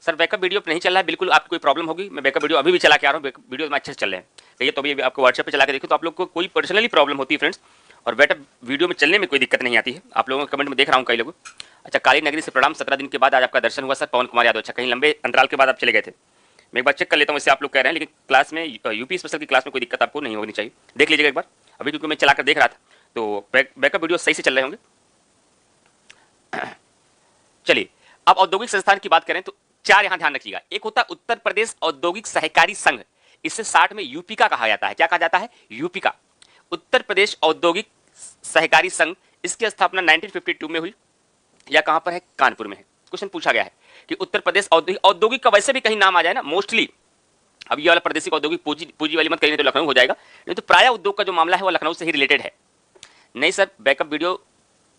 Sir backup video नहीं चल रहा है, बिल्कुल आपको कोई प्रॉब्लम होगी, मैं बैकअप वीडियो अभी भी चला के आ रहा हूँ, वीडियो में अच्छे से चल रहे हैं, कहिए तो अभी आपको व्हाट्सएप पे चला के देखो तो आप लोग को कोई पर्सनली प्रॉब्लम होती है फ्रेंड्स, और बैकअप वीडियो में चलने में कोई दिक्कत नहीं आती है। आप लोगों के कमेंट में देख रहा हूँ कई लोग। अच्छा, काली नगरी से प्रणाम, 17 दिन के बाद आज आपका दर्शन हुआ सर, पवन कुमार यादव। अच्छा, कहीं लंबे अंतराल के बाद आप चले गए थे, मैं एक बार चेक कर लेता हूँ, इससे आप लोग कह रहे हैं, लेकिन क्लास में यूपी स्पेशल की क्लास में कोई दिक्कत आपको नहीं होनी चाहिए, देख लीजिएगा एक बार अभी, क्योंकि मैं चलाकर देख रहा था तो बैकअप वीडियो सही से चल रहे होंगे। चलिए, अब औद्योगिक संस्थान की बात करें तो 4 यहां ध्यान रखिएगा। एक होता है उत्तर प्रदेश औद्योगिक सहकारी संघ, इसे 60 में यूपी का कहा जाता है। क्या कहा जाता है? यूपी का। उत्तर प्रदेश औद्योगिक सहकारी संघ, इसकी स्थापना 1952 में हुई, या कहां पर है? कानपुर में है। क्वेश्चन पूछा गया है कि उत्तर प्रदेश औद्योगिक का वैसे भी कहीं नाम आ जाए ना मोस्टली, अब ये वाला प्रादेशिक औद्योगिक पूंजी वाली मत कहीं तो लखनऊ हो जाएगा, नहीं तो प्राय उद्योग का जो मामला है वो लखनऊ से ही रिलेटेड है। नहीं सर, बैकअप वीडियो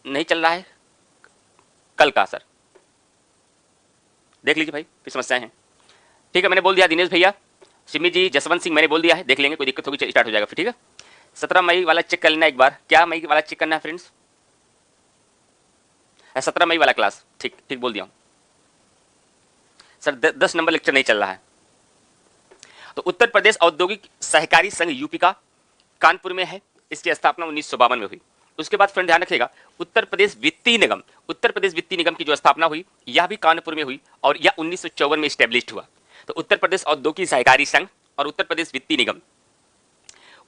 नहीं चल रहा है कल का, सर देख लीजिए भाई, कोई समस्याएं हैं? ठीक है, मैंने बोल दिया दिनेश भैया, सिमी जी, जसवंत सिंह, मैंने बोल दिया है, देख लेंगे, कोई दिक्कत होगी स्टार्ट हो जाएगा फिर। ठीक है, 17 मई वाला चेक कर लेना एक बार, क्या मई वाला चेक करना है फ्रेंड्स? 17 मई वाला क्लास, ठीक ठीक बोल दिया हूं सर। 10 नंबर लेक्चर नहीं चल रहा है। तो उत्तर प्रदेश औद्योगिक सहकारी संघ यूपी का, कानपुर में है, इसकी स्थापना 1952 में हुई। उसके बाद फ्रेंड ध्यान रखिएगा, उत्तर प्रदेश वित्तीय निगम, उत्तर प्रदेश वित्तीय निगम की जो स्थापना हुई यह भी कानपुर में हुई, और यह 1954 में स्टैब्लिश्ड हुआ। तो उत्तर प्रदेश औद्योगिक सहकारी संघ और उत्तर प्रदेश वित्तीय निगम।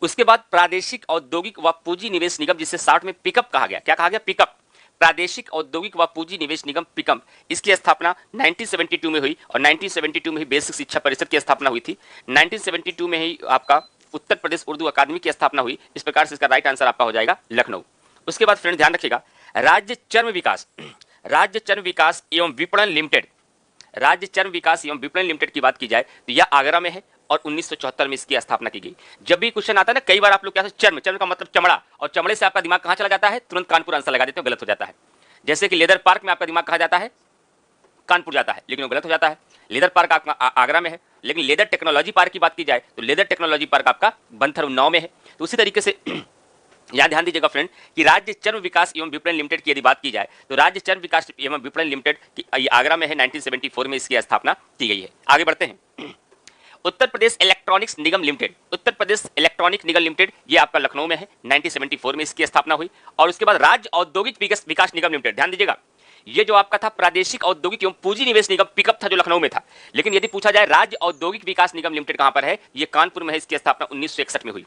उसके बाद प्रादेशिक औद्योगिक व पूंजी निवेश निगम, जिसे 60 में पिकअप कहा गया। क्या कहा गया? पिकअप। प्रादेशिक औद्योगिक व पूंजी निवेश निगम पिकअप, इसकी स्थापना 1972 में हुई, और 1972 में ही बेसिक शिक्षा परिषद की स्थापना हुई थी। 1972 में ही आपका उत्तर प्रदेश उर्दू अकादमी की स्थापना हुई। इस प्रकार से इसका राइट आंसर आपका हो जाएगा लखनऊ। उसके बाद फ्रेंड ध्यान रखिएगा, राज्य चर्म विकास, राज्य चर्म विकास एवं विपणन लिमिटेड, राज्य चर्म विकास एवं विपणन लिमिटेड की बात की जाए तो यह आगरा में है, और 1974 में इसकी स्थापना की गई। जब भी क्वेश्चन आता है ना, कई बार आप लोग क्या, चर्म, चर्म का मतलब चमड़ा, और चमड़े से आपका दिमाग कहां चला जाता है? तुरंत कानपुर आंसर लगा देते हो, गलत हो जाता है। जैसे कि लेदर पार्क में आपका दिमाग कहां जाता है? कानपुर जाता है, लेकिन वो गलत हो जाता है। लेदर पार्क आपका आगरा में है, लेकिन लेदर टेक्नोलॉजी पार्क की बात की जाए तो लेदर टेक्नोलॉजी पार्क आपका बंथर उन्नाव में है। तो उसी तरीके से यहां ध्यान दीजिएगा फ्रेंड कि राज्य चर्म विकास एवं विपणन लिमिटेड की यदि बात की जाए तो राज्य चर्म विकास एवं विपणन लिमिटेड की आगरा में है, 1974 में इसकी स्थापना की गई है। आगे बढ़ते हैं, उत्तर प्रदेश इलेक्ट्रॉनिक्स निगम लिमिटेड, उत्तर प्रदेश इलेक्ट्रॉनिक निगम लिमिटेड, ये आपका लखनऊ में है, 1974 में इसकी स्थापना हुई। और उसके बाद राज्य औद्योगिक विकास निगम लिमिटेड, ध्यान दीजिएगा, ये जो आपका था प्रादेशिक औद्योगिक एवं पूंजी निवेश निगम पिकअप था, जो लखनऊ में था। लेकिन यदि पूछा जाए राज्य औद्योगिक विकास निगम लिमिटेड कहां पर है, ये कानपुर में है, इसकी स्थापना 1961 में हुई।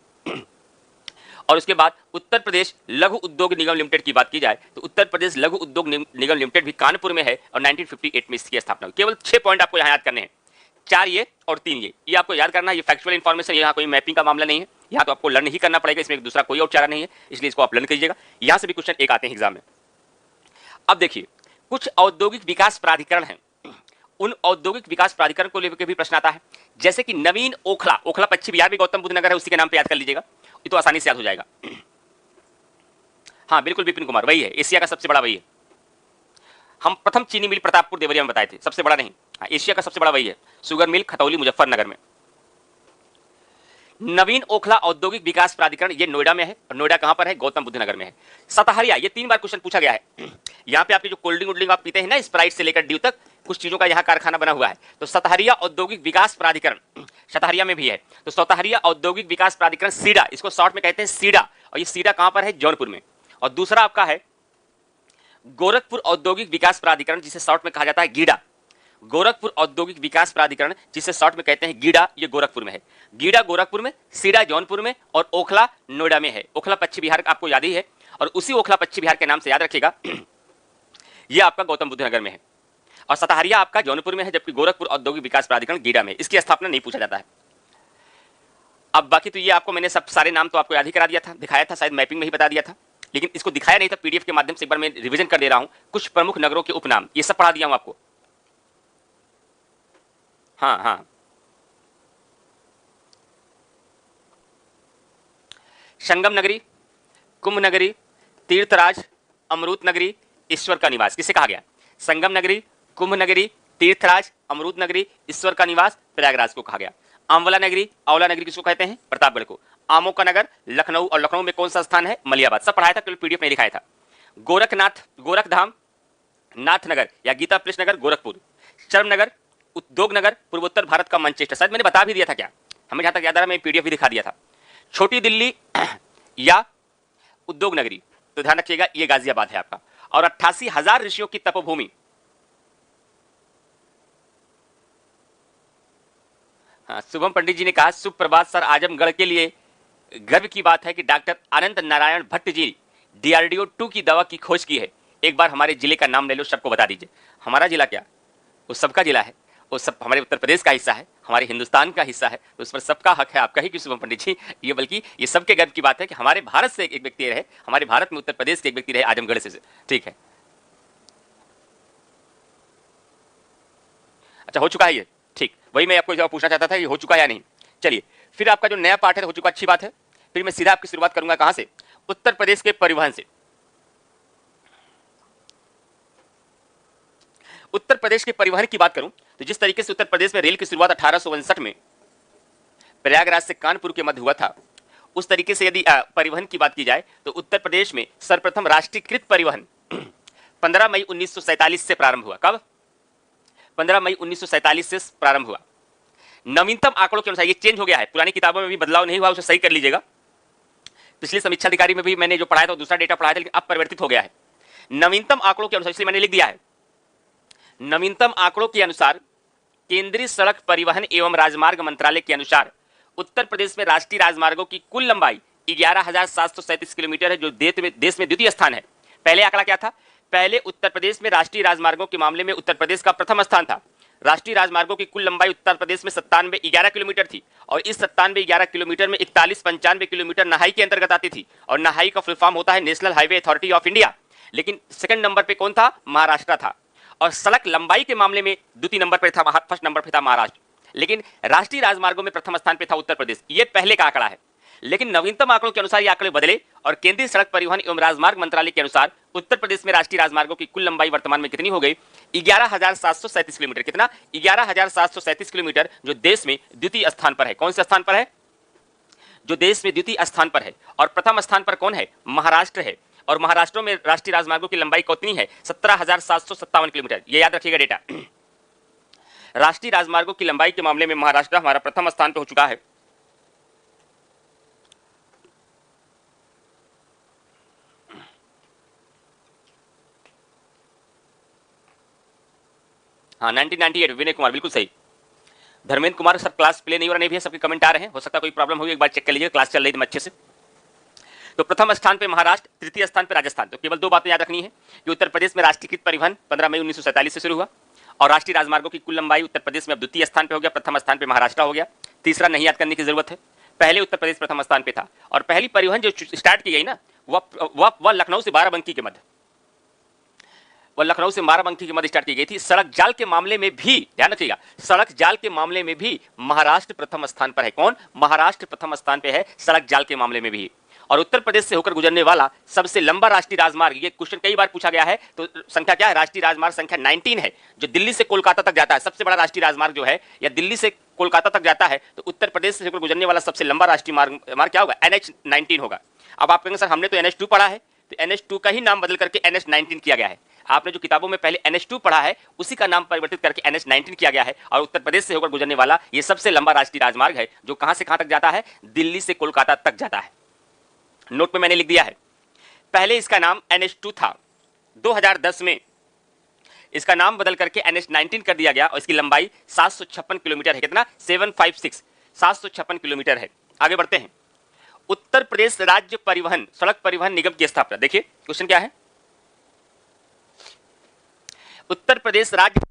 और उसके बाद उत्तर प्रदेश लघु उद्योग निगम लिमिटेड की बात की जाए तो उत्तर प्रदेश लघु उद्योग निगम लिमिटेड भी कानपुर में है, और 1958 में इसकी स्थापना हुई। केवल 6 पॉइंट आपको यहां याद करने हैं, 4 ये और 3 ये आपको याद करना है। ये फैक्चुअल इन्फॉर्मेशन, यहाँ कोई मैपिंग का मामला नहीं है, यहाँ तो आपको लर्न ही करना पड़ेगा, इसमें एक दूसरा कोई और चारा नहीं है, इसलिए इसको आप लर्न कीजिएगा। यहां से भी क्वेश्चन एक आते हैं एग्जाम में। अब देखिए, कुछ औद्योगिक विकास प्राधिकरण हैं, उन औद्योगिक विकास प्राधिकरण को लेकर भी प्रश्न आता है, जैसे कि नवीन ओखला, ओखला पश्चिम बिहार में गौतम बुद्ध नगर है, उसी के नाम पे याद कर लीजिएगा, ये तो आसानी से याद हो जाएगा। हाँ बिल्कुल, विपिन कुमार वही है, एशिया का सबसे बड़ा वही है। हम प्रथम चीनी मिल प्रतापपुर देवरिया में बताए थे, सबसे बड़ा नहीं, एशिया का सबसे बड़ा वही है। शुगर मिल खतौली मुजफ्फरनगर में। नवीन ओखला औद्योगिक विकास प्राधिकरण, ये नोएडा में है, और नोएडा कहां पर है? गौतम बुद्ध नगर में है। सतहरिया, ये 3 बार क्वेश्चन पूछा गया है। यहाँ पे आपकी जो कोल्ड ड्रिंक आप पीते हैं ना, स्प्राइट से लेकर ड्यू तक, कुछ चीजों का यहाँ कारखाना बना हुआ है। तो सतहरिया औद्योगिक विकास प्राधिकरण सतहरिया में भी है। तो सतहरिया औद्योगिक विकास प्राधिकरण सीडा, इसको शॉर्ट में कहते हैं सीडा, और ये सीडा कहां पर है? जौनपुर में। और दूसरा आपका है गोरखपुर औद्योगिक विकास प्राधिकरण, जिसे शॉर्ट में कहा जाता है गीडा। गोरखपुर औद्योगिक विकास प्राधिकरण, जिसे शॉर्ट में कहते हैं गीडा, ये गोरखपुर में है। गीडा गोरखपुर में, सीडा जौनपुर में, और ओखला नोएडा में है। ओखला पश्चिम बिहार आपको याद ही है, और उसी ओखला पश्चिम बिहार के नाम से याद रखिएगा, ये आपका गौतम बुद्ध नगर में है। और सतहरिया आपका जौनपुर में है, जबकि गोरखपुर औद्योगिक विकास प्राधिकरण गीडा में। इसकी स्थापना नहीं पूछा जाता है। अब बाकी तो ये आपको मैंने सब सारे नाम तो आपको याद ही करा दिया था, दिखाया था, शायद मैपिंग में ही बता दिया था, लेकिन इसको दिखाया नहीं था। पीडीएफ के माध्यम से एक बार मैं रिवीजन कर दे रहा हूं, कुछ प्रमुख नगरों के उपनाम, ये सब पढ़ा दिया हूं आपको। हाँ, संगम नगरी, कुंभ नगरी, तीर्थराज, अमृत नगरी, ईश्वर का निवास, किसे कहा गया? संगम नगरी, कुंभ नगरी, तीर्थराज, अमृत नगरी, ईश्वर का निवास, प्रयागराज को कहा गया। आंवला नगरी, आंवला नगरी किसको कहते हैं? प्रतापगढ़ को। आमों का नगर लखनऊ, और लखनऊ में कौन सा स्थान है? मलियाबाद। सब पढ़ाया था, केवल पीडीएफ में दिखाया था। गोरखनाथ, गोरखधाम, नाथनगर या गीता प्रेस नगर गोरखपुर। चर्मनगर उद्योग नगर, पूर्वोत्तर भारत का मैनचेस्टर, शायद मैंने बता भी दिया था क्या, हमें जहां तक याद आ रहा है मैं पीडीएफ भी दिखा दिया था। छोटी दिल्ली या उद्योग नगरी, तो ध्यान रखिएगा ये गाजियाबाद है आपका। और 88,000 ऋषियों की तपोभूमि, हाँ, शुभम पंडित जी ने कहा सुप्रभात सर, आजमगढ़ के लिए गर्व की बात है कि डॉक्टर अनंत नारायण भट्ट जी DRDO 2 की दवा की खोज की है। एक बार हमारे जिले का नाम ले लो, सबको बता दीजिए। हमारा जिला क्या, वो सबका जिला है, वो सब हमारे उत्तर प्रदेश का हिस्सा है, हमारे हिंदुस्तान का हिस्सा है, तो उस पर सबका हक है। आपका ही कि शुभम पंडित जी, ये बल्कि ये सबके गर्व की बात है कि हमारे भारत से एक व्यक्ति रहे, हमारे भारत में उत्तर प्रदेश के एक व्यक्ति रहे आजमगढ़ से। ठीक है, अच्छा हो चुका है ये, ठीक, वही मैं आपको जवाब पूछना चाहता था, ये हो चुका है या नहीं। चलिए फिर आपका जो नया पार्ट है हो चुका, अच्छी बात है। फिर मैं सीधा आपकी शुरुआत करूंगा कहां से, उत्तर प्रदेश के परिवहन से। उत्तर प्रदेश के परिवहन की बात करूं तो जिस तरीके से उत्तर प्रदेश में रेल की शुरुआत 1859 में प्रयागराज से कानपुर के मध्य हुआ था, उस तरीके से यदि परिवहन की बात की जाए तो उत्तर प्रदेश में सर्वप्रथम राष्ट्रीयकृत परिवहन 15 मई 1947 से प्रारंभ हुआ। कब? 15 मई 1947 से प्रारंभ हुआ। नवीनतम आंकड़ों के अनुसार, ये चेंज हो गया है, पुरानी किताबों में भी बदलाव नहीं हुआ, उसे सही कर लीजिएगा। पिछली समीक्षा अधिकारी में भी मैंने जो पढ़ाया था दूसरा डेटा पढ़ाया था, लेकिन अब परिवर्तित हो गया है। नवीनतम आंकड़ों के अनुसार, इसलिए मैंने लिख दिया है, नवीनतम आंकड़ों के अनुसार केंद्रीय सड़क परिवहन एवं राजमार्ग मंत्रालय के अनुसार उत्तर प्रदेश में राष्ट्रीय राजमार्गों की कुल लंबाई 11,737 किलोमीटर है, जो देश में द्वितीय स्थान है। पहले आंकड़ा क्या था? पहले उत्तर प्रदेश में राष्ट्रीय राजमार्गों के मामले में उत्तर प्रदेश का प्रथम स्थान था। राष्ट्रीय राजमार्गों की कुल लंबाई उत्तर प्रदेश में 97-11 किलोमीटर थी, और इस 97-11 किलोमीटर में 41-95 किलोमीटर नहाई के अंतर्गत आती थी, और नहाई का फुल फॉर्म होता है national highway authority of India. लेकिन सेकंड नंबर पे कौन था? महाराष्ट्र था। और सड़क लंबाई के मामले में द्वितीय नंबर पर था, फर्स्ट नंबर पे था महाराष्ट्र, लेकिन राष्ट्रीय राजमार्गों में प्रथम स्थान पे था उत्तर प्रदेश। ये पहले का आंकड़ा है, लेकिन नवीनतम आंकड़ों के अनुसार ये आंकड़े बदले, और केंद्रीय सड़क परिवहन एवं राजमार्ग मंत्रालय के अनुसार उत्तर प्रदेश में राष्ट्रीय राजमार्गों की कुल लंबाई वर्तमान में कितनी हो गई? 11,737 किलोमीटर। कितना? 11,737 किलोमीटर, जो देश में द्वितीय स्थान पर है। कौन से स्थान पर है? जो देश में द्वितीय स्थान पर है। और प्रथम स्थान पर कौन है? महाराष्ट्र है। और महाराष्ट्र में राष्ट्रीय राजमार्गों की लंबाई कितनी है? 17,757 किलोमीटर। ये याद रखिएगा डेटा। राष्ट्रीय राजमार्गों की लंबाई के मामले में महाराष्ट्र हमारा प्रथम स्थान पर हो चुका है। हाँ, 1998, विनय कुमार, बिल्कुल सही। Dharmendra Kumar sir, class play नहीं हो रहा, नहीं भी है, सबके कमेंट आ रहे हैं, हो सकता है कोई प्रॉब्लम होगी, एक बार चेक कर लीजिए, क्लास चल रही थी अच्छे से। तो प्रथम स्थान पे महाराष्ट्र, तृतीय स्थान पे राजस्थान। तो केवल दो बातें याद रखनी है कि उत्तर प्रदेश में राष्ट्रीयकृत परिवहन 15 मई 1947 से शुरू हुआ, और राष्ट्रीय राजमार्गों की कुल लंबाई उत्तर प्रदेश में अब द्वितीय स्थान पे हो गया, प्रथम स्थान पे महाराष्ट्र हो गया। तीसरा नहीं याद करने की जरूरत है, पहले उत्तर प्रदेश प्रथम स्थान पे था, और पहली परिवहन जो स्टार्ट की गई ना, वह लखनऊ से बाराबंकी के मध्य, वह लखनऊ से बाराबंकी के मध्य स्टार्ट की गई थी। सड़क जाल के मामले में भी ध्यान रखिएगा, सड़क जाल के मामले में भी महाराष्ट्र प्रथम स्थान पर है। कौन? महाराष्ट्र प्रथम स्थान पे है सड़क जाल के मामले में भी। और उत्तर प्रदेश से होकर गुजरने वाला सबसे लंबा राष्ट्रीय राजमार्ग, ये क्वेश्चन कई बार पूछा गया है, तो संख्या क्या है? राष्ट्रीय राजमार्ग संख्या 19 है, जो दिल्ली से कोलकाता तक जाता है। सबसे बड़ा राष्ट्रीय राजमार्ग जो है, या दिल्ली से कोलकाता तक जाता है, तो उत्तर प्रदेश से होकर गुजरने वाला सबसे लंबा राष्ट्रीय मार्ग क्या होगा? NH-19 होगा। अब आप कहेंगे सर हमने तो NH-2 पढ़ा है, तो NH-2 का ही नाम बदल करके NH-19 किया गया है। आपने जो किताबों में पहले NH-2 पढ़ा है, उसी का नाम परिवर्तित करके NH-19 किया गया है, और उत्तर प्रदेश से होकर गुजरने वाला ये सबसे लंबा राष्ट्रीय राजमार्ग है, जो कहां से कहां तक जाता है? दिल्ली से कोलकाता तक जाता है। नोट में मैंने लिख दिया है, पहले इसका नाम NH-2 था, 2010 में इसका नाम बदल करके NH-19 कर दिया गया, और इसकी लंबाई 756 किलोमीटर है। कितना? 756 किलोमीटर है। आगे बढ़ते हैं। उत्तर प्रदेश राज्य परिवहन सड़क परिवहन निगम की स्थापना, देखिए क्वेश्चन क्या है। उत्तर प्रदेश राज्य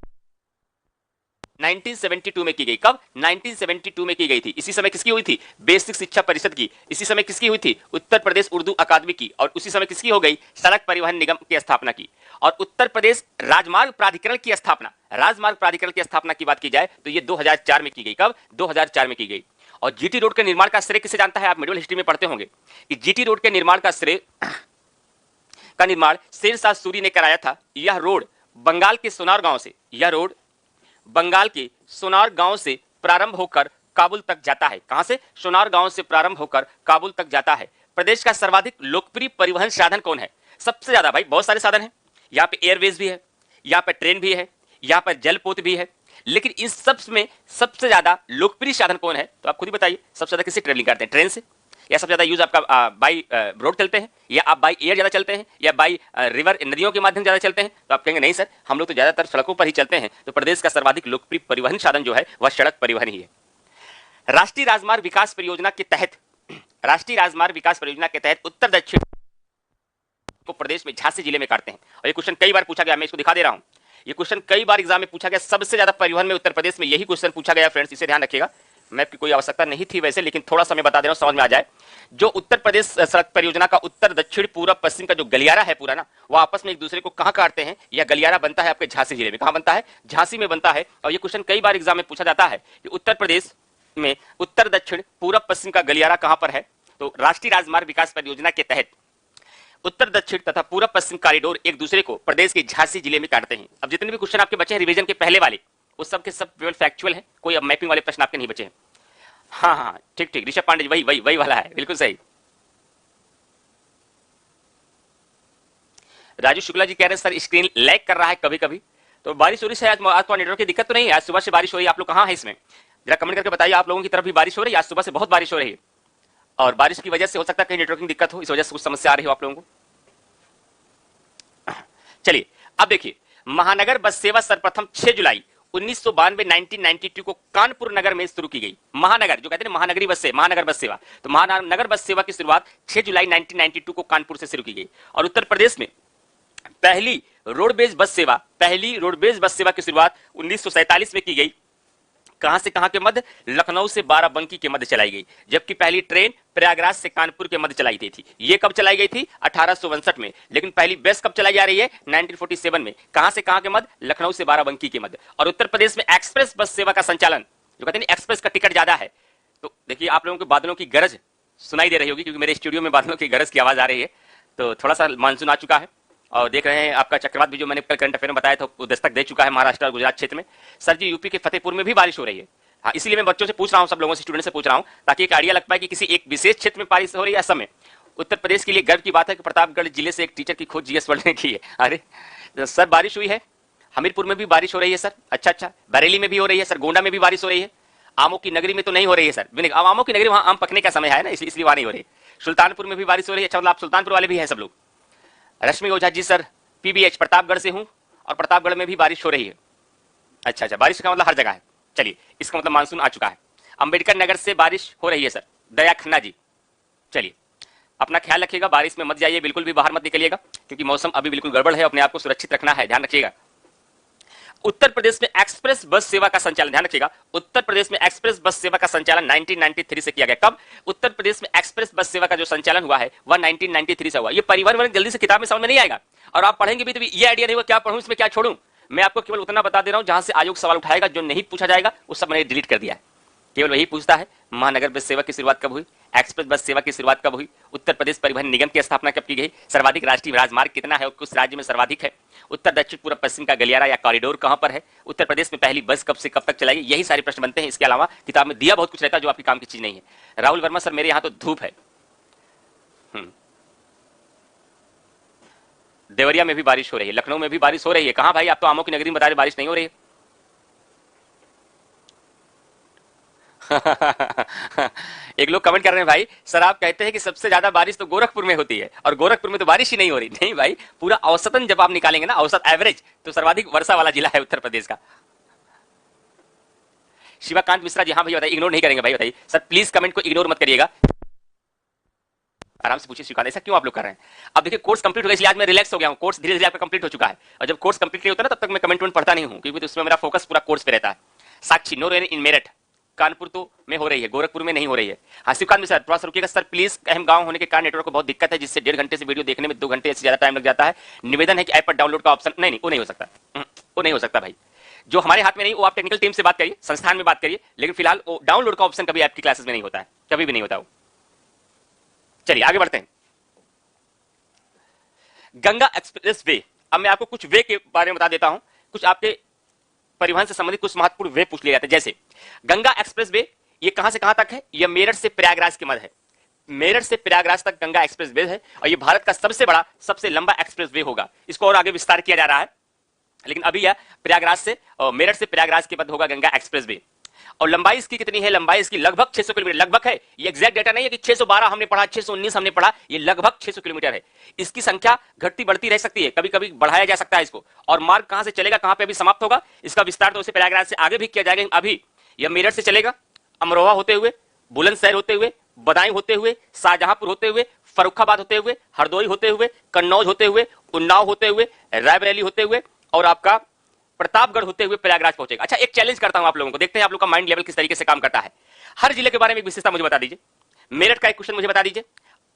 1972 में की गई। कब? 1972 में की गई थी। इसी समय किसकी हुई थी? बेसिक शिक्षा परिषद की। इसी समय किसकी हुई थी? उत्तर प्रदेश उर्दू अकादमी की। और उसी समय किसकी हो गई? सड़क परिवहन निगम की स्थापना की। और उत्तर प्रदेश राजमार्ग प्राधिकरण की स्थापना, राजमार्ग प्राधिकरण की स्थापना की बात की जाए तो ये 2004 में की गई। कब? 2004 में की गई। और जीटी रोड के निर्माण का श्रेय किसे जानता है? आप मिडिल हिस्ट्री में पढ़ते होंगे कि जीटी रोड के निर्माण का श्रेय का निर्माण शेरशाह सूरी ने कराया था। यह रोड बंगाल के सोनार गांव से, यह रोड बंगाल के सोनार गांव से प्रारंभ होकर काबुल तक जाता है। कहां से? सोनार गांव से प्रारंभ होकर काबुल तक जाता है। प्रदेश का सर्वाधिक लोकप्रिय परिवहन साधन कौन है? सबसे ज्यादा, भाई बहुत सारे साधन हैं, यहाँ पे एयरवेज भी है, यहाँ पे ट्रेन भी है, यहाँ पर जलपोत भी है, लेकिन इन सब में सबसे ज्यादा लोकप्रिय साधन कौन है? तो आप खुद ही बताइए, सबसे ज्यादा किससे ट्रेवलिंग करते हैं? ट्रेन से, या सबसे ज्यादा यूज आपका बाई रोड चलते हैं, या आप बाई एयर ज्यादा चलते हैं, या बाई रिवर नदियों के माध्यम ज्यादा चलते हैं? तो आप कहेंगे नहीं सर, हम लोग तो ज्यादातर सड़कों पर ही चलते हैं। तो प्रदेश का सर्वाधिक लोकप्रिय परिवहन साधन जो है वह सड़क परिवहन ही है। राष्ट्रीय राजमार्ग विकास परियोजना के तहत, राष्ट्रीय राजमार्ग विकास परियोजना के तहत उत्तर दक्षिण को प्रदेश में झांसी जिले में काटते हैं। और ये क्वेश्चन कई बार पूछा गया, मैं इसको दिखा दे रहा हूं। ये क्वेश्चन कई बार एग्जाम में पूछा गया, सबसे ज्यादा परिवहन में उत्तर प्रदेश में यही क्वेश्चन पूछा गया फ्रेंड्स, इसे ध्यान रखिएगा। मैप की कोई आवश्यकता नहीं थी वैसे, लेकिन थोड़ा सा मैं बता दे रहा हूं समझ में आ जाए। जो उत्तर प्रदेश सड़क परियोजना का उत्तर दक्षिण पूर्व पश्चिम का जो गलियारा है पूरा ना, वो आपस में एक दूसरे को कहां काटते हैं? यह गलियारा बनता है आपके झांसी जिले में। कहां बनता है? झांसी में बनता है। और ये क्वेश्चन कई बार एग्जाम में पूछा जाता है कि उत्तर प्रदेश में उत्तर दक्षिण पूर्व पश्चिम का गलियारा कहां पर है? तो राष्ट्रीय राजमार्ग विकास परियोजना के तहत उत्तर दक्षिण तथा पूर्व पश्चिम कॉरिडोर एक दूसरे को प्रदेश के झांसी जिले में काटते हैं। अब जितने भी क्वेश्चन आपके बचे हैं रिवीजन के पहले वाले, उस सब के सब केवल फैक्चुअल है, कोई अब मैपिंग वाले प्रश्न आपके नहीं बचे हैं। हाँ हाँ ठीक ठीक, ऋषभ पांडे वही वही वही वाला है, बिल्कुल सही। राजू शुक्ला जी कह रहे हैं सर स्क्रीन लैग कर रहा है कभी कभी। तो बारिश हो रही है आज तो नेटवर्क की दिक्कत तो नहीं है? आज सुबह से बारिश हो रही है, आप लोग कहाँ है इसमें? जरा कमेंट करके बताइए, आप लोगों की तरफ भी बारिश हो रही है? आज सुबह से बहुत बारिश हो रही है, और बारिश की वजह से हो सकता है कहीं नेटवर्किंग दिक्कत हो, इस वजह से कुछ समस्या आ रही हो आप लोगों को। चलिए अब देखिए, महानगर बस सेवा सर्वप्रथम 6 जुलाई 1992 को कानपुर नगर में शुरू की गई। महानगर जो कहते हैं महानगरी बस से, महानगर बस सेवा, तो महानगर बस सेवा की शुरुआत 6 जुलाई 1992 को कानपुर से शुरू की गई। और उत्तर प्रदेश में पहली रोडवेज बस सेवा की शुरुआत 1947 में की गई। कहां से कहां के मध्य? लखनऊ से बाराबंकी के मध्य चलाई गई। जबकि पहली ट्रेन प्रयागराज से कानपुर के मध्य चलाई गई थी। ये कब चलाई गई थी? 1862 में। लेकिन पहली बस कब चलाई जा रही है? 1947 में। कहां से कहां के मध्य? लखनऊ से बाराबंकी के मध्य। और उत्तर प्रदेश में एक्सप्रेस बस सेवा का संचालन, जो कहते हैं एक्सप्रेस का टिकट ज्यादा है। तो देखिए आप लोगों को बादलों की गरज सुनाई दे रही होगी, क्योंकि मेरे स्टूडियो में बादलों की गरज की आवाज आ रही है। तो थोड़ा सा मानसून आ चुका है, और देख रहे हैं आपका चक्रवात भी जो मैंने कल करंट अफेयर में बताया था वो दस्तक दे चुका है महाराष्ट्र और गुजरात क्षेत्र में। सर जी यूपी के फतेहपुर में भी बारिश हो रही है। हाँ, इसीलिए मैं बच्चों से पूछ रहा हूं, सब लोगों से, स्टूडेंट से पूछ रहा हूं, ताकि एक आइडिया लग पाए कि किसी एक विशेष क्षेत्र में बारिश हो रही है। असम में उत्तर प्रदेश के लिए गर्व की बात है कि प्रतापगढ़ जिले से एक टीचर की खोज जीएस वर्ल्ड ने की है। अरे सर बारिश हुई है, हमीरपुर में भी बारिश हो रही है सर। अच्छा, बरेली में भी हो रही है सर, गोंडा में भी बारिश हो रही है। आमों की नगरी में तो नहीं हो रही है सर, अब आमों की नगरी वहां आम पकने का समय है ना, इसलिए वहां नहीं हो रही है। सुल्तानपुर में भी बारिश हो रही है। अच्छा, मतलब आप सुल्तानपुर वाले भी हैं सब लोग। रश्मि ओझा जी सर पीबीएच प्रतापगढ़ से हूं, और प्रतापगढ़ में भी बारिश हो रही है। अच्छा, बारिश का मतलब हर जगह है। चलिए, इसका मतलब मानसून आ चुका है। अंबेडकर नगर से बारिश हो रही है सर, दया खन्ना जी। चलिए, अपना ख्याल रखिएगा, बारिश में मत जाइए, बिल्कुल भी बाहर मत निकलिएगा, क्योंकि मौसम अभी बिल्कुल गड़बड़ है। अपने आप को सुरक्षित रखना है, ध्यान रखिएगा। उत्तर प्रदेश में एक्सप्रेस बस सेवा का संचालन, ध्यान रखिएगा, उत्तर प्रदेश में एक्सप्रेस बस सेवा का संचालन 1993 से किया गया। कब? उत्तर प्रदेश में एक्सप्रेस बस सेवा का जो संचालन हुआ है वह 1993 से हुआ। ये परिवहन जल्दी से किताब में समझ में नहीं आएगा, और आप पढ़ेंगे भी तो ये आइडिया नहीं होगा क्या पढ़ूं, इसमें क्या छोड़ूं। मैं आपको केवल उतना बता दे रहा हूं जहां से आयोग सवाल उठाएगा, जो नहीं पूछा जाएगा उस सब मैंने डिलीट कर दिया है। केवल वही पूछता है महानगर बस सेवा की शुरुआत कब हुई, एक्सप्रेस बस सेवा की शुरुआत कब हुई, उत्तर प्रदेश परिवहन निगम की स्थापना कब की गई, सर्वाधिक राष्ट्रीय राजमार्ग कितना है और किस राज्य में सर्वाधिक है, उत्तर दक्षिण पूर्व पश्चिम का गलियारा या कॉरिडोर कहां पर है, उत्तर प्रदेश में पहली बस कब से कब तक चलाई, यही सारे प्रश्न बनते हैं। इसके अलावा किताब में दिया बहुत कुछ रहता है जो आपकी काम की चीज नहीं है। राहुल वर्मा सर मेरे यहां तो धूप है। देवरिया में भी बारिश हो रही है, लखनऊ में भी बारिश हो रही है। कहां भाई, आप तो आमों की नगरी में बता रहे बारिश नहीं हो रही है। एक लोग कमेंट कर रहे हैं भाई सर आप कहते हैं कि सबसे ज्यादा बारिश तो गोरखपुर में होती है, और गोरखपुर में तो बारिश ही नहीं हो रही। नहीं भाई, पूरा औसतन जब आप निकालेंगे ना, औसत एवरेज, तो सर्वाधिक वर्षा वाला जिला है उत्तर प्रदेश का। शिवाकांत मिश्रा जी, हाँ भाई बताइए, इग्नोर नहीं करेंगे भाई, बताइए सर प्लीज कमेंट को इग्नोर मत करिएगा, आराम से पूछिए। शिवाकांत ऐसा क्यों आप लोग कर रहे हैं? अब देखिए कोर्स कंप्लीट हो गया, इसलिए आज मैं रिलैक्स हो गया हूं। कोर्स धीरे धीरे आपका कंप्लीट हो चुका है, और जब कोर्स कंप्लीट नहीं होता ना तब तक मैं कमेंट पढ़ता नहीं हूं, क्योंकि उसमें मेरा फोकस पूरा कोर्स पे रहता है। साक्षी, नो रेन इन मेरठ, कानपुर तो में हो रही है, गोरखपुर में नहीं हो रही है। हाँ शिवकांत मिश्रा, थोड़ा सा रुकिएगा सर प्लीज, अहम गांव होने के कारण नेटवर्क को बहुत दिक्कत है, जिससे 1.5 घंटे से वीडियो देखने में 2 घंटे से ज्यादा टाइम लग जाता है। निवेदन है कि ऐप पर डाउनलोड का ऑप्शन, नहीं वो नहीं हो सकता, वो नहीं हो सकता भाई, जो हमारे हाथ में नहीं, वो आप टेक्निकल टीम से बात करिए, संस्थान में बात करिए, लेकिन फिलहाल वो डाउनलोड का ऑप्शन कभी आपकी क्लासेस में नहीं होता है, कभी भी नहीं होता वो। चलिए आगे बढ़ते हैं। गंगा एक्सप्रेस वे, अब मैं आपको कुछ वे के बारे में बता देता हूं, कुछ आपके परिवहन से संबंधित कुछ महत्वपूर्ण वे पूछ लिए जाते हैं। जैसे गंगा एक्सप्रेस वे, ये कहां से कहां तक है? ये मेरठ से प्रयागराज के मध्य है, मेरठ से प्रयागराज तक गंगा एक्सप्रेस वे है, और ये भारत का सबसे बड़ा सबसे लंबा एक्सप्रेस वे होगा। इसको और आगे विस्तार किया जा रहा है, लेकिन अभी यह प्रयागराज से मेरठ से प्रयागराज के बाद होगा गंगा एक्सप्रेसवे। और लंबाई इसकी कितनी है? लंबाई इसकी लगभग 600 किलोमीटर, लगभग है, ये एग्जैक्ट डेटा नहीं है कि 612 हमने पढ़ा, 619 हमने पढ़ा, ये लगभग 600 किलोमीटर है। इसकी संख्या घटती बढ़ती रह सकती है, कभी कभी बढ़ाया जा सकता है इसको। और मार्ग कहां से चलेगा, कहां पे अभी समाप्त होगा, इसका विस्तार तो उसे प्रयागराज से आगे भी किया जाएगा। अभी यह मेरठ से चलेगा, अमरोहा होते हुए, बुलंदशहर होते हुए, बदायूं होते हुए, शाहजहांपुर होते हुए, फर्रुखाबाद होते हुए, हरदोई होते हुए, कन्नौज होते हुए, उन्नाव होते हुए, रायबरेली होते हुए और आपका प्रतापगढ़ होते हुए प्रयागराज पहुंचेगा। अच्छा, एक चैलेंज करता हूं आप लोगों को, देखते हैं आप लोग का माइंड लेवल किस तरीके से काम करता है। हर जिले के बारे में एक विशेषता मुझे बता दीजिए। मेरठ का एक क्वेश्चन मुझे बता दीजिए,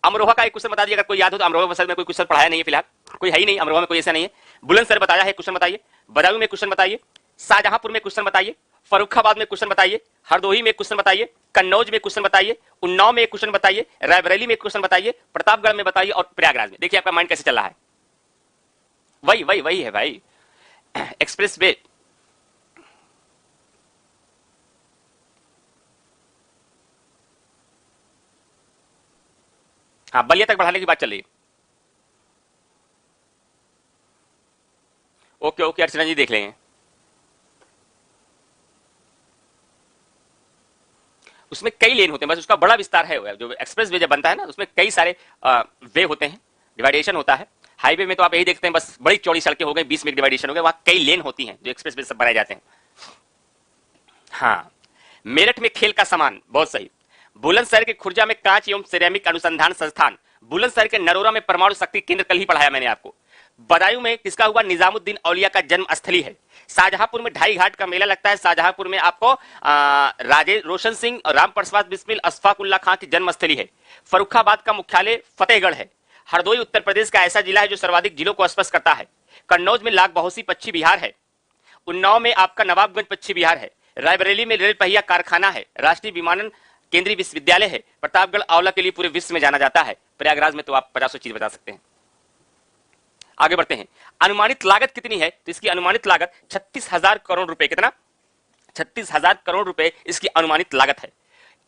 अमरोहा का एक क्वेश्चन बता दीजिए, अगर कोई याद हो तो। अमरोहा में कोई क्वेश्चन पढ़ाया नहीं है फिलहाल, कोई है ही नहीं अमरोहा में, कोई ऐसा नहीं है। बुलंदशहर बताया है, क्वेश्चन बताइए। बदायूं में क्वेश्चन बताइए, शाहजहांपुर में क्वेश्चन बताइए, फर्रुखाबाद में क्वेश्चन बताइए, हरदोई में क्वेश्चन बताइए, कन्नौज में क्वेश्चन बताइए, उन्नाव में क्वेश्चन बताइए, रायबरेली में क्वेश्चन बताइए, प्रतापगढ़ में बताइए और प्रयागराज में। देखिए आपका माइंड कैसे चल रहा है। वही है भाई, एक्सप्रेस वे। हाँ, बलिया तक बढ़ाने की बात चल रही है। ओके ओके, अर्चना जी देख लेंगे। उसमें कई लेन होते हैं, बस उसका बड़ा विस्तार है। जो एक्सप्रेस वे जब बनता है ना, उसमें कई सारे वे होते हैं, डिवाइडेशन होता है। हाईवे में तो आप यही देखते हैं, बस बड़ी चौड़ी सड़कें हो गई, 20 में डिवाइडेशन हो गया, वहां कई लेन होती हैं जो एक्सप्रेस वे सब बनाए जाते हैं। हाँ, मेरठ में खेल का सामान, बहुत सही। बुलंदशहर के खुर्जा में कांच एवं सिरेमिक अनुसंधान संस्थान, बुलंदशहर के नरोरा में परमाणु शक्ति केंद्र, कल ही पढ़ाया मैंने आपको। बदायूं में किसका हुआ? निजामुद्दीन औलिया का जन्म स्थली है। शाहजहांपुर में ढाई घाट का मेला लगता है। शाहजहांपुर में आपको राजे रोशन सिंह और राम प्रसाद बिस्मिल अशफाकुल्ला खां की जन्म स्थली है। फर्रुखाबाद का मुख्यालय फतेहगढ़ है। हरदोई उत्तर प्रदेश का ऐसा जिला है जो सर्वाधिक जिलों को स्पर्श करता है। कन्नौज में लाख बहोसी पश्चिम बिहार है। उन्नाव में आपका नवाबगंज पश्चिम बिहार है। रायबरेली में रेल पहिया कारखाना है। राष्ट्रीय विमानन केंद्रीय विश्वविद्यालय है। प्रतापगढ़ आंवला के लिए पूरे विश्व में जाना जाता है। प्रयागराज में तो आप 50 चीज बता सकते हैं। आगे बढ़ते हैं। अनुमानित लागत कितनी है? तो इसकी अनुमानित लागत 36,000 करोड़ रुपए। कितना? 36,000 करोड़ रुपए इसकी अनुमानित लागत है।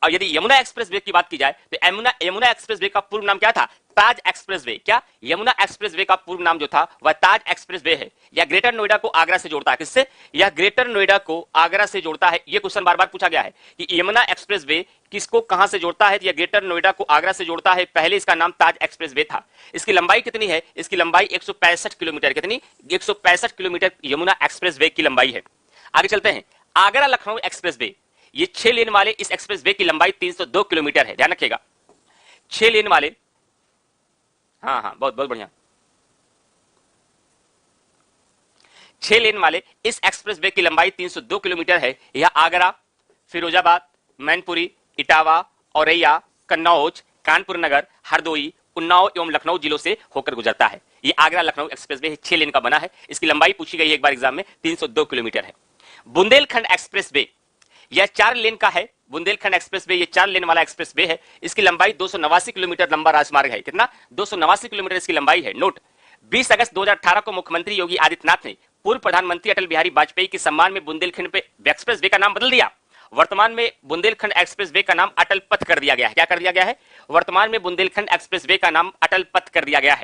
और यदि यमुना एक्सप्रेस वे की बात की जाए तो यमुना एक्सप्रेस वे का पूर्व नाम क्या था? ताज एक्सप्रेस वे। क्या? यमुना एक्सप्रेस वे का पूर्व नाम जो था वह ताज एक्सप्रेस वे है। यह ग्रेटर नोएडा को आगरा से जोड़ता है। किससे? यह ग्रेटर नोएडा को आगरा से जोड़ता है। यह क्वेश्चन बार बार पूछा गया है कि यमुना एक्सप्रेस वे किसको कहां से जोड़ता है? यह ग्रेटर नोएडा को आगरा से जोड़ता है। पहले इसका नाम ताज एक्सप्रेस वे था। इसकी लंबाई कितनी है? इसकी लंबाई 165 किलोमीटर। कितनी? 165 किलोमीटर यमुना एक्सप्रेस वे की लंबाई है। आगे चलते हैं। आगरा लखनऊ एक्सप्रेस वे, ये 6 लेन वाले इस एक्सप्रेस वे की लंबाई 302 किलोमीटर है। ध्यान रखिएगा, 6 लेन वाले। हाँ, बहुत बहुत बढ़िया। 6 लेन वाले इस एक्सप्रेस वे की लंबाई 302 किलोमीटर है। यह आगरा, फिरोजाबाद, मैनपुरी, इटावा, औरैया, कन्नौज, कानपुर नगर, हरदोई, उन्नाव एवं लखनऊ जिलों से होकर गुजरता है। यह आगरा लखनऊ एक्सप्रेस वे 6 लेन का बना है। इसकी लंबाई पूछी गई है एक बार एग्जाम में, 302 किलोमीटर है। बुंदेलखंड एक्सप्रेस वे, यह 4 लेन का है। बुंदेलखंड एक्सप्रेस वे, यह 4 लेन वाला एक्सप्रेस वे है। इसकी लंबाई 289 किलोमीटर लंबा राजमार्ग है। कितना? 289 किलोमीटर इसकी लंबाई है। नोट, 20 अगस्त 2018 को मुख्यमंत्री योगी आदित्यनाथ ने पूर्व प्रधानमंत्री अटल बिहारी वाजपेयी के सम्मान में बुंदेलखंड पे एक्सप्रेस वे का नाम बदल दिया। वर्तमान में बुंदेलखंड एक्सप्रेस वे का नाम अटल पथ कर दिया गया है। क्या कर दिया गया है? वर्तमान में बुंदेलखंड एक्सप्रेस वे का नाम अटल पथ कर दिया गया है।